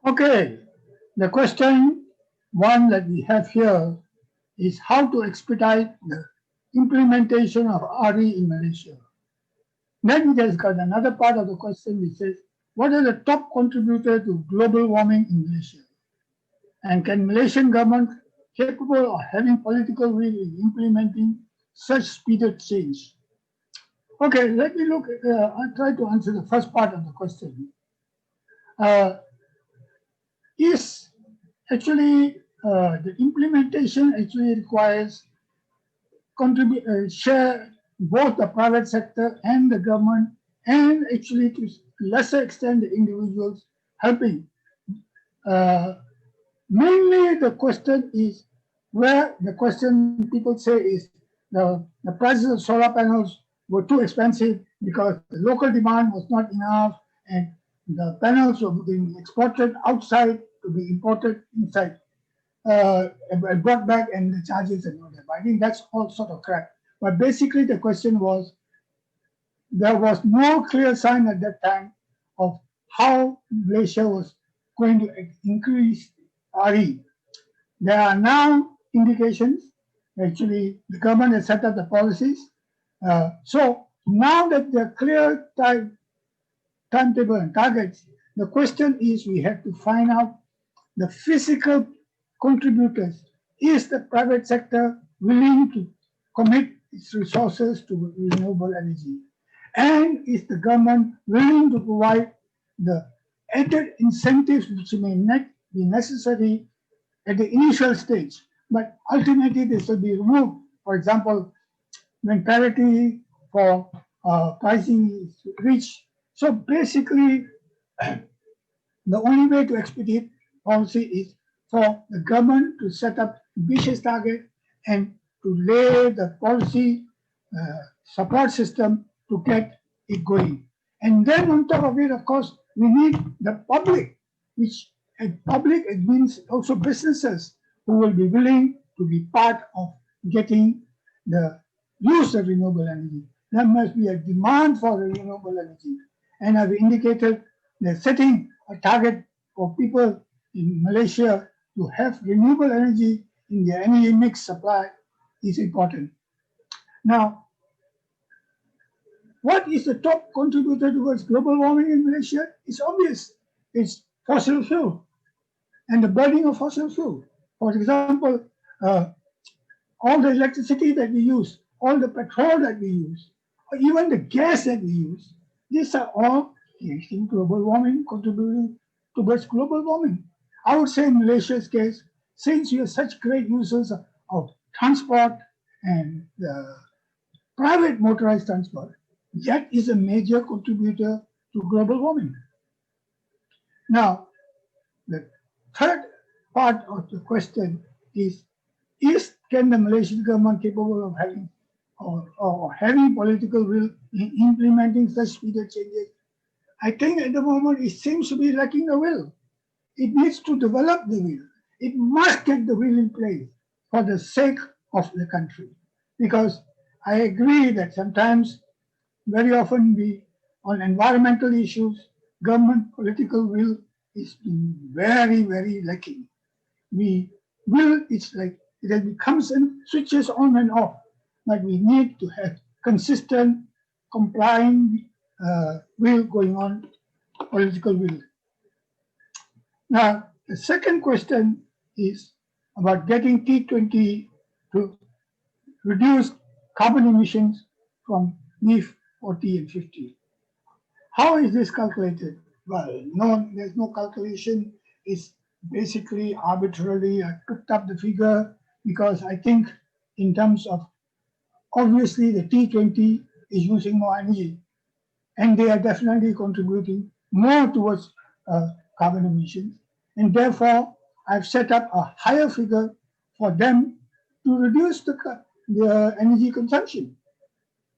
S1: Okay. The question one that we have here is how to expedite the implementation of RE in Malaysia. Then there's got another part of the question which says, what are the top contributors to global warming in Malaysia? And can Malaysian government capable of having political will in implementing such speeded change? Okay, let me look. I'll try to answer the first part of the question. Is actually the implementation actually requires share both the private sector and the government, and actually to lesser extent the individuals helping. Mainly the question is where the question people say is the prices of solar panels were too expensive because the local demand was not enough and the panels were being exported outside to be imported inside, and brought back, and the charges and all that. I think that's all sort of crap. But basically the question was, there was no clear sign at that time of how Malaysia was going to increase RE. There are now indications. Actually, the government has set up the policies. So now that there are clear timetable and targets, the question is we have to find out the physical contributors. Is the private sector willing to commit its resources to renewable energy? And is the government willing to provide the added incentives which may not be necessary at the initial stage, but ultimately this will be removed? For example, when parity for pricing is reached. So basically, the only way to expedite policy is for the government to set up ambitious target and to lay the policy support system to get it going. And then on top of it, of course, we need the public, which public, it means also businesses who will be willing to be part of getting the use of renewable energy. There must be a demand for renewable energy. And I've indicated that setting a target for people in Malaysia to have renewable energy in their energy mix supply is important. Now, what is the top contributor towards global warming in Malaysia? It's obvious. It's fossil fuel and the burning of fossil fuel. For example, all the electricity that we use, all the petrol that we use, or even the gas that we use, these are all creating global warming, contributing towards global warming. I would say in Malaysia's case, since we are such great users of transport and private motorized transport, that is a major contributor to global warming. Now, the third part of the question is can the Malaysian government capable of having or having political will in implementing such speeded changes? I think at the moment it seems to be lacking the will. It needs to develop the will. It must get the will in place for the sake of the country. Because I agree that sometimes, very often, on environmental issues, government political will is very, very lacking. It's like it comes and switches on and off, but we need to have consistent, complying will going on, political will. Now, the second question is about getting T20 to reduce carbon emissions from NEF 40 and 50. How is this calculated? Well, no, there's no calculation. It's basically arbitrarily. I picked up the figure because I think in terms of, obviously the T20 is using more energy and they are definitely contributing more towards carbon emissions. And therefore, I've set up a higher figure for them to reduce the energy consumption.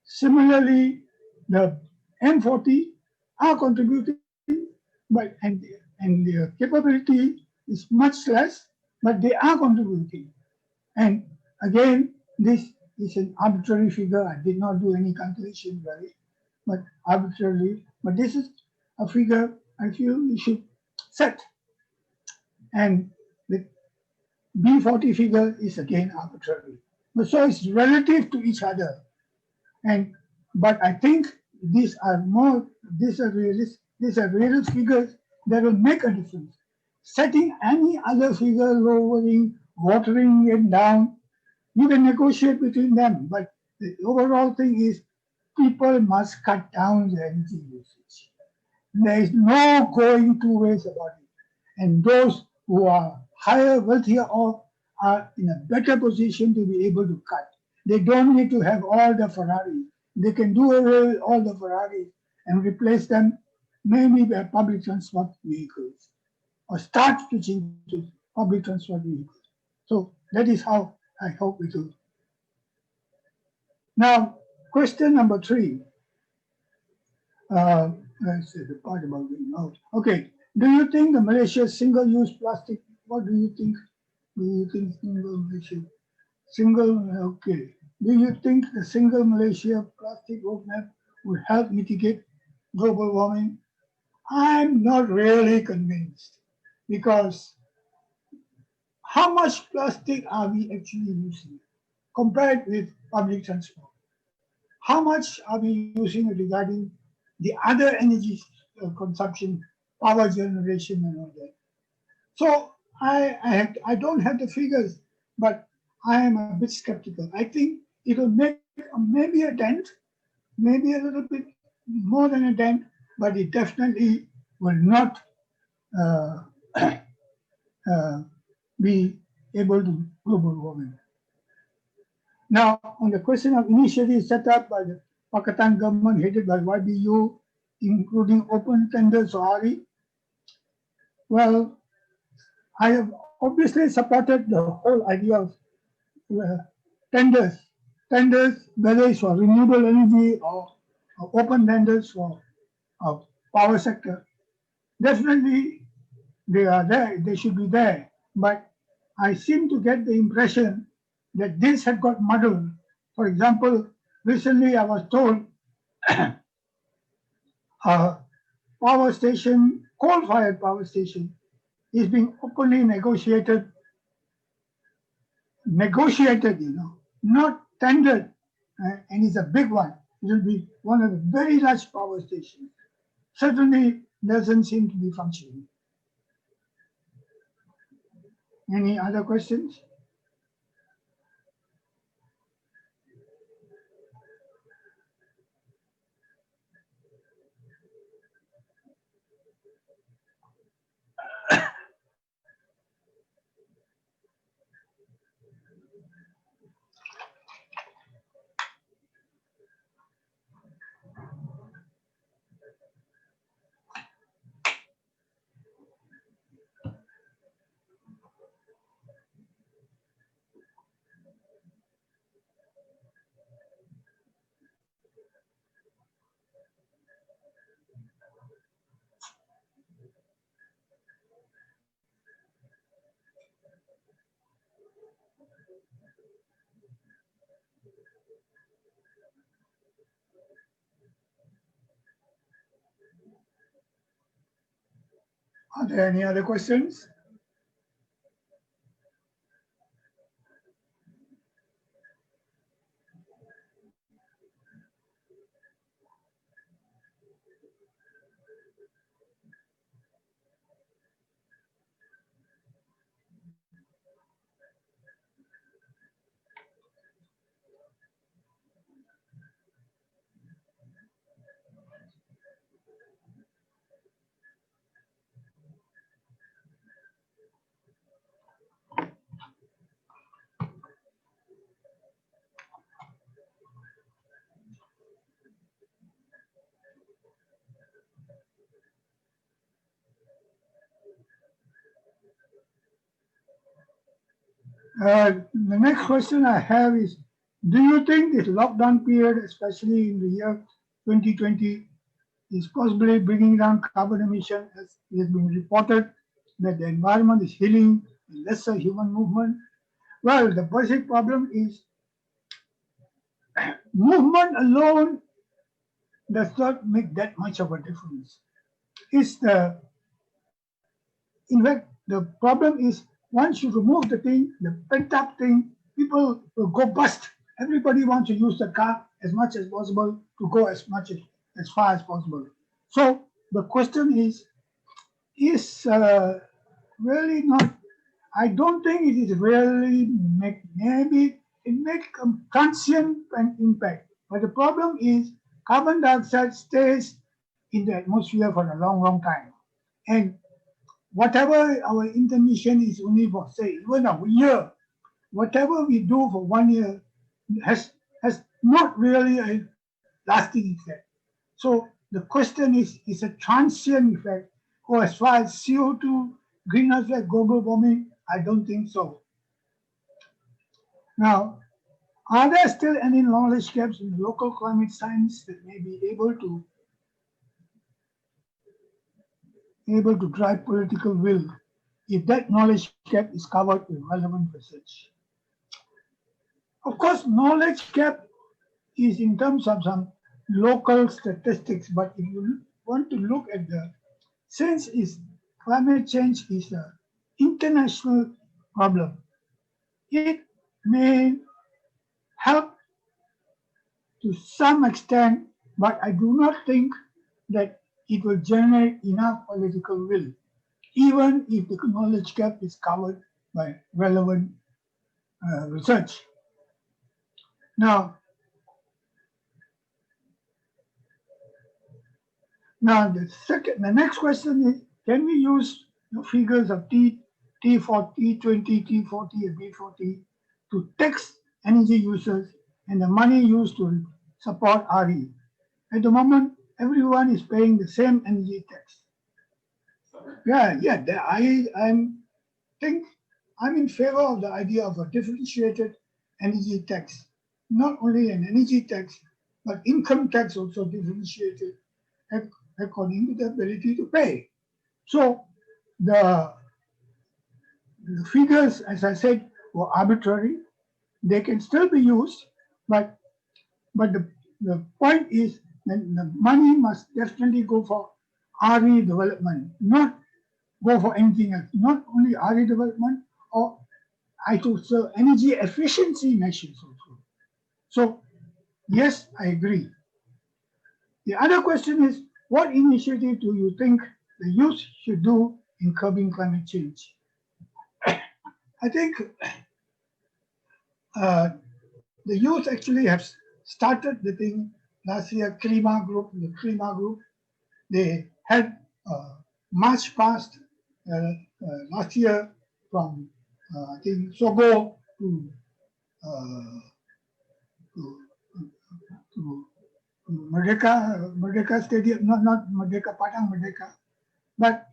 S1: Similarly, the M40 are contributing, and their capability is much less, but they are contributing. And again, this is an arbitrary figure. I did not do any calculation really, but arbitrarily. But this is a figure I feel we should set. And the B40 figure is again arbitrary. But so it's relative to each other. But I think these are real figures that will make a difference. Setting any other figure, lowering, watering it down, you can negotiate between them. But the overall thing is people must cut down their energy usage. There is no going two ways about it. And those who are higher, wealthier off are in a better position to be able to cut. They don't need to have all the Ferraris. They can do away with all the Ferraris and replace them maybe by public transport vehicles or start switching to public transport vehicles. So That is how I hope we do. Now, question number 3. Let's see the part about being out. Okay. Do you think the Malaysia's single-use plastic? What do you think? Do you think okay. Do you think the single Malaysia plastic roadmap will help mitigate global warming? I'm not really convinced, because how much plastic are we actually using compared with public transport? How much are we using regarding the other energy consumption, power generation, and all that? So I don't have the figures, but I am a bit skeptical. I think it will make maybe a dent, maybe a little bit more than a dent, but it definitely will not uh, uh, be able to global warming. Now, on the question of initiatives set up by the Pakatan government headed by YBU, including open tenders or RE, well, I have obviously supported the whole idea of uh, tenders, whether it's for renewable energy or open tenders for power sector. Definitely, they are there. They should be there. But I seem to get the impression that this had got muddled. For example, recently I was told a power station, coal-fired power station, is being openly negotiated, not tendered, and it's a big one. It will be one of the very large power stations. Certainly doesn't seem to be functioning. Any other questions? Are there any other questions? The next question I have is, do you think this lockdown period, especially in the year 2020, is possibly bringing down carbon emission, as it has been reported that the environment is healing, lesser human movement? Well, the basic problem is movement alone does not make that much of a difference. It's in fact, the problem is once you remove the thing, the pent-up thing, people will go bust. Everybody wants to use the car as much as possible to go as far as possible. So the question is really not. I don't think it is really maybe it makes a transient impact. But the problem is carbon dioxide stays in the atmosphere for a long, long time. And whatever our intermission is only for, say, even a year, whatever we do for 1 year has not really a lasting effect. So the question is a transient effect, or as far as CO2, greenhouse gas, global warming, I don't think so. Now, are there still any knowledge gaps in the local climate science that may be able to drive political will if that knowledge gap is covered with relevant research? Of course, knowledge gap is in terms of some local statistics, but if you want to look at since climate change is an international problem, it may help to some extent, but I do not think that it will generate enough political will, even if the knowledge gap is covered by relevant research. Now, the next question is: can we use the figures of T40, T20, T40, and B40 to tax energy users and the money used to support RE? At the moment, everyone is paying the same energy tax. I'm in favor of the idea of a differentiated energy tax. Not only an energy tax, but income tax also differentiated according to the ability to pay. So the figures, as I said, were arbitrary. They can still be used, but the point is that the money must definitely go for RE development, not go for anything else. Not only RE development, or so energy efficiency measures also. So yes, I agree. The other question is, what initiative do you think the youth should do in curbing climate change? I think the youth actually have started the thing last year. The Klima group, they had march past last year from I think Sogo uh, to, to Merdeka Stadium, not Merdeka, Padang Merdeka. But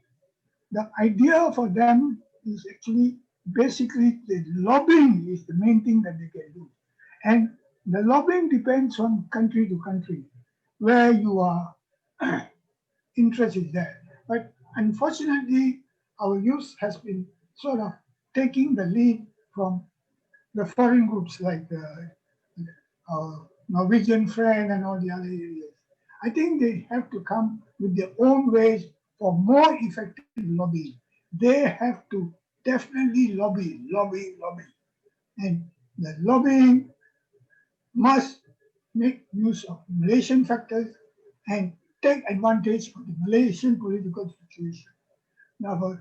S1: the idea for them is actually basically the lobbying is the main thing that they can do. And the lobbying depends on country to country, where you are interest is there. But unfortunately, our youth has been sort of taking the lead from the foreign groups like our Norwegian friend and all the other areas. I think they have to come with their own ways for more effective lobbying. They have to definitely lobby. And the lobbying must make use of Malaysian factors and take advantage of the Malaysian political situation. Now,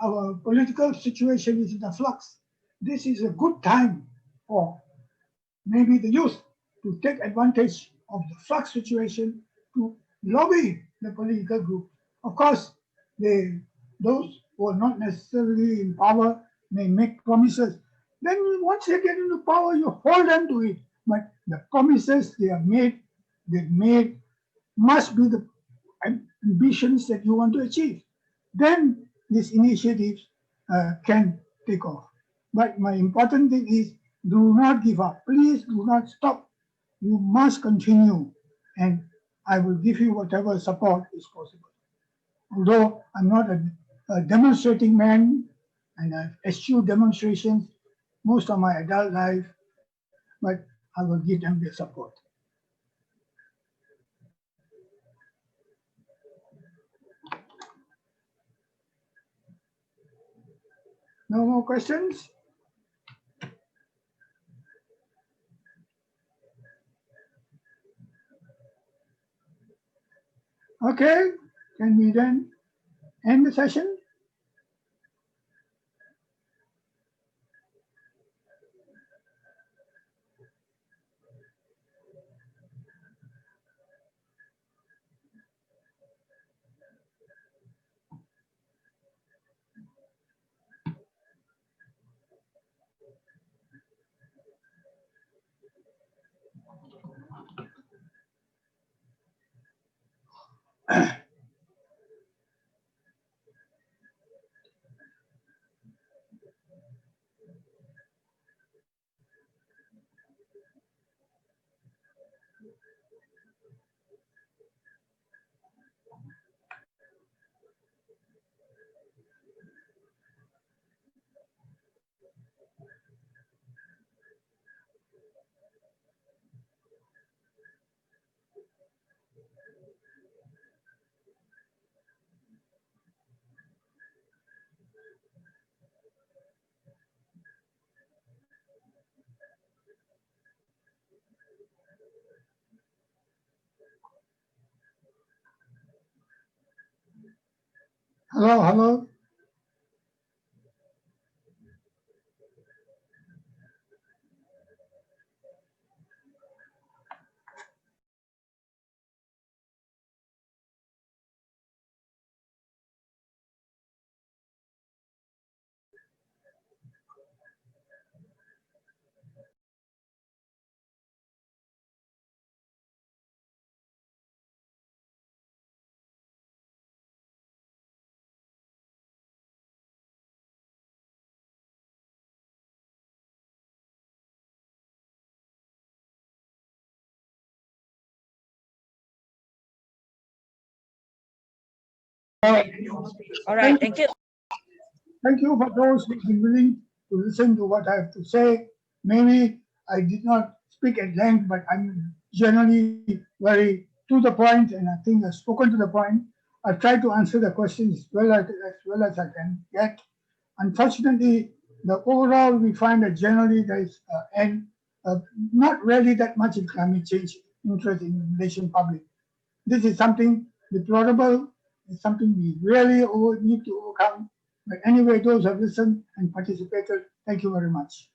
S1: our political situation is in a flux. This is a good time for maybe the youth to take advantage of the flux situation to lobby the political group. Of course, those who are not necessarily in power may make promises. Then once they get into power, you hold them to it. But the promises they made must be the ambitions that you want to achieve. Then these initiatives can take off. But my important thing is do not give up. Please do not stop. You must continue. And I will give you whatever support is possible. Although I'm not a demonstrating man and I've eschewed demonstrations most of my adult life, but I will give them their support. No more questions? Okay, can we then end the session? Hello, hello.
S2: All right. Thank you.
S1: Thank you for those who have been willing to listen to what I have to say. Maybe I did not speak at length, but I'm generally very to the point, and I think I've spoken to the point. I've tried to answer the questions as well as I can get. Unfortunately, the overall we find that generally there is not really that much in climate change interest in the Malaysian public. This is something deplorable. It's something we really need to overcome. But anyway, those who have listened and participated, thank you very much.